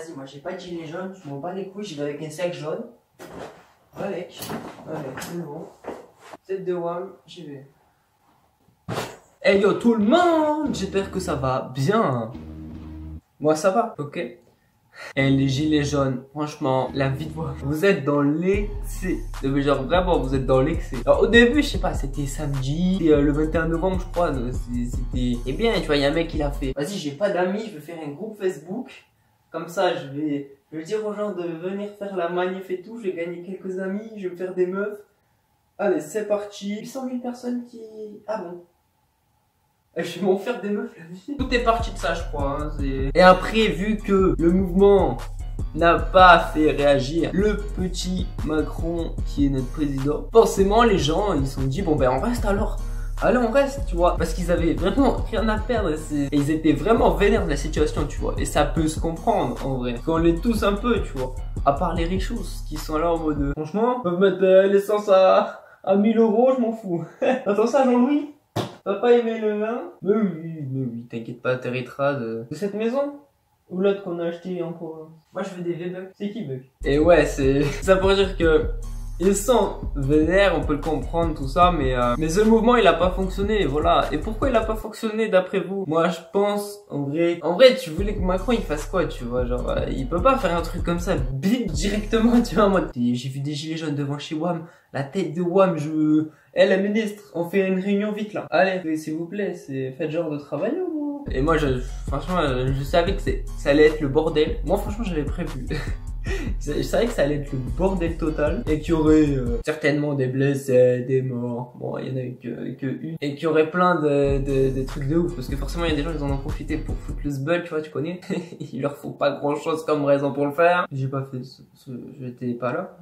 vas-y, moi j'ai pas de gilet jaune, je m'en bats les couilles, j'y vais avec un sac jaune. Avec, c'est bon. Tête de WAM, j'y vais. Hey yo tout le monde, j'espère que ça va bien. Moi ça va, ok. Et les gilets jaunes, franchement, la vie de moi, vous êtes dans l'excès. Mais genre vraiment, vous êtes dans l'excès. Alors au début, je sais pas, c'était samedi, le 21 novembre, je crois. C'était. Et bien, tu vois, il y a un mec qui l'a fait. Vas-y, j'ai pas d'amis, je vais faire un groupe Facebook. Comme ça, je vais dire aux gens de venir faire la manif et tout. Je vais gagner quelques amis, je vais me faire des meufs. Allez, c'est parti. 800 000 personnes qui. Ah bon? Je vais m'en faire des meufs la vie. Tout est parti de ça, je crois. Hein, et après, vu que le mouvement n'a pas fait réagir le petit Macron qui est notre président, forcément les gens ils se sont dit bon ben on reste alors. Allez on reste, tu vois, parce qu'ils avaient vraiment rien à perdre et ils étaient vraiment vénères de la situation, tu vois, et ça peut se comprendre en vrai, qu'on l'est tous un peu, tu vois, à part les richoux qui sont là en mode franchement, on peut mettre l'essence à 1000 €, je m'en fous. Attends ça Jean-Louis, papa aimait le vin? Mais oui, t'inquiète pas, t'hériteras de cette maison. Ou l'autre qu'on a acheté en province. Moi je veux des V-Bucks. C'est qui Buck? Et ouais, c'est ça pour dire que ils sont vénères, on peut le comprendre tout ça, mais ce mouvement il a pas fonctionné, voilà. Et pourquoi il a pas fonctionné d'après vous? Moi je pense en vrai tu voulais que Macron il fasse quoi, tu vois, genre il peut pas faire un truc comme ça bim directement, tu vois, en mode j'ai vu des gilets jaunes devant chez WAM, la tête de WAM, la ministre, on fait une réunion vite là. Allez, s'il vous plaît, faites genre de travail ou... Et moi, franchement, je savais que ça allait être le bordel. Moi, franchement, j'avais prévu. Je savais que ça allait être le bordel total. Et qu'il y aurait certainement des blessés, des morts. Bon, il y en a eu que une. Et qu'il y aurait plein de trucs de ouf. Parce que forcément, il y a des gens qui en ont profité pour foutre le sbul, tu vois, tu connais. Il leur faut pas grand chose comme raison pour le faire. J'ai pas fait j'étais pas là.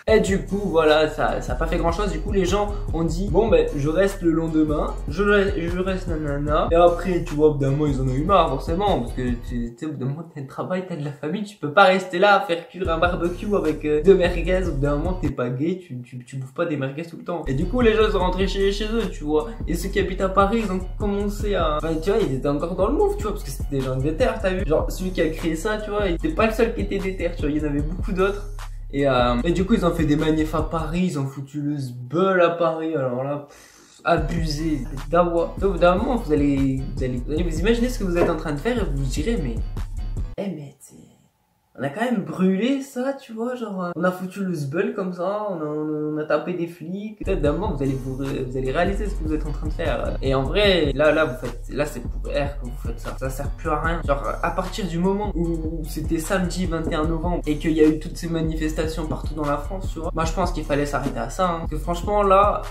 Et du coup, voilà, ça a pas fait grand chose. Du coup, les gens ont dit, bon, ben, je reste le lendemain, je reste nanana. Et après, tu vois, au bout d'un moment, ils en ont eu marre, forcément. Parce que, tu sais, au bout d'un moment, t'as le travail, t'as de la famille, tu peux pas rester là à faire cuire un barbecue avec 2 merguez. Au bout d'un moment, t'es pas gay, tu bouffes pas des merguez tout le temps. Et du coup, les gens sont rentrés chez eux, tu vois. Et ceux qui habitent à Paris, ils ont commencé à... Enfin, tu vois, ils étaient encore dans le move, tu vois, parce que c'était des gens déter, t'as vu. Genre, celui qui a créé ça, tu vois, il était pas le seul qui était déter, tu vois, il y en avait beaucoup d'autres. Et du coup ils ont fait des manifs à Paris, ils ont foutu le sbeul à Paris, alors là, abusé, d'avoir. Au bout d'un moment vous allez vous imaginer ce que vous êtes en train de faire et vous vous direz mais, mais on a quand même brûlé ça, tu vois, genre, on a foutu le sbeul comme ça, on a tapé des flics. Peut-être d'un moment, vous allez réaliser ce que vous êtes en train de faire. Et en vrai, là, c'est pour R que vous faites ça. Ça sert plus à rien. Genre, à partir du moment où c'était samedi 21 novembre et qu'il y a eu toutes ces manifestations partout dans la France, tu vois, moi, je pense qu'il fallait s'arrêter à ça, hein. Parce que franchement, là,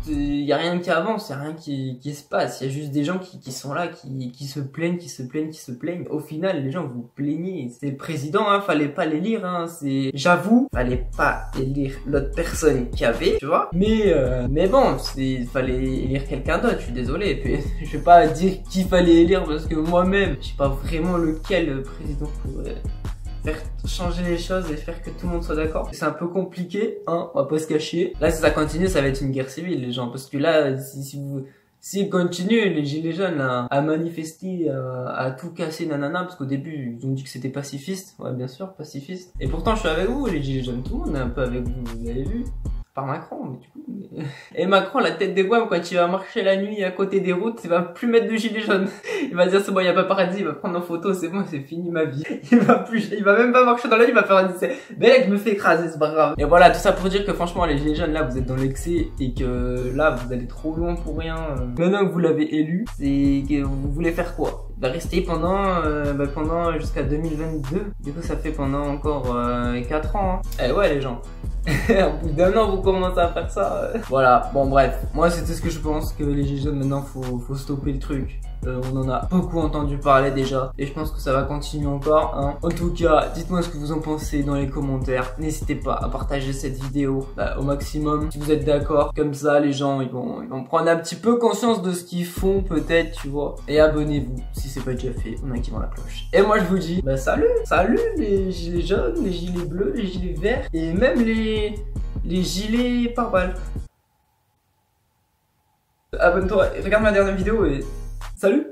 il y a rien qui avance, il y a rien qui se passe. Il y a juste des gens qui sont là, qui se plaignent. Au final, les gens, vous plaignez. C'est le président, hein, fallait pas les lire, hein, j'avoue, fallait pas élire l'autre personne qu'il y avait, tu vois, mais bon, fallait élire quelqu'un d'autre, je suis désolé, et puis je vais pas dire qui fallait élire parce que moi-même, je sais pas vraiment lequel président pourrait faire changer les choses et faire que tout le monde soit d'accord. C'est un peu compliqué, hein, on va pas se cacher. Là, si ça continue, ça va être une guerre civile, les gens, parce que là, s'ils continuent, les gilets jaunes, à manifester, à tout casser, nanana, parce qu'au début, ils ont dit que c'était pacifiste. Ouais, bien sûr, pacifiste. Et pourtant, je suis avec vous, les gilets jaunes. Tout le monde est un peu avec vous, vous avez vu. Par Macron, mais du coup... Et Macron, la tête des guams, quand il va marcher la nuit à côté des routes, il va plus mettre de gilets jaunes. Il va dire, c'est bon, il y a pas paradis, il va prendre en photo, c'est bon, c'est fini ma vie. Il va même pas marcher dans la nuit, il va faire un essai. Mais là, je me fais écraser, c'est pas grave. Et voilà, tout ça pour dire que franchement, les gilets jaunes, là, vous êtes dans l'excès et que là, vous allez trop loin pour rien. Maintenant que vous l'avez élu, c'est que vous voulez faire quoi? Il va rester pendant jusqu'à 2022. Du coup, ça fait pendant encore 4 ans, hein. Eh ouais, les gens. Au bout d'un an, vous commencez à faire ça. Voilà, bon bref, moi c'était ce que je pense, que les gilets jaunes maintenant faut stopper le truc. On en a beaucoup entendu parler déjà et je pense que ça va continuer encore, hein. En tout cas, dites-moi ce que vous en pensez dans les commentaires. N'hésitez pas à partager cette vidéo au maximum si vous êtes d'accord. Comme ça, les gens ils vont prendre un petit peu conscience de ce qu'ils font peut-être, tu vois. Et abonnez-vous si c'est pas déjà fait en activant la cloche. Et moi je vous dis, salut les gilets jaunes, les gilets bleus, les gilets verts et même les gilets pare-balles. Abonne-toi, regarde ma dernière vidéo et salut!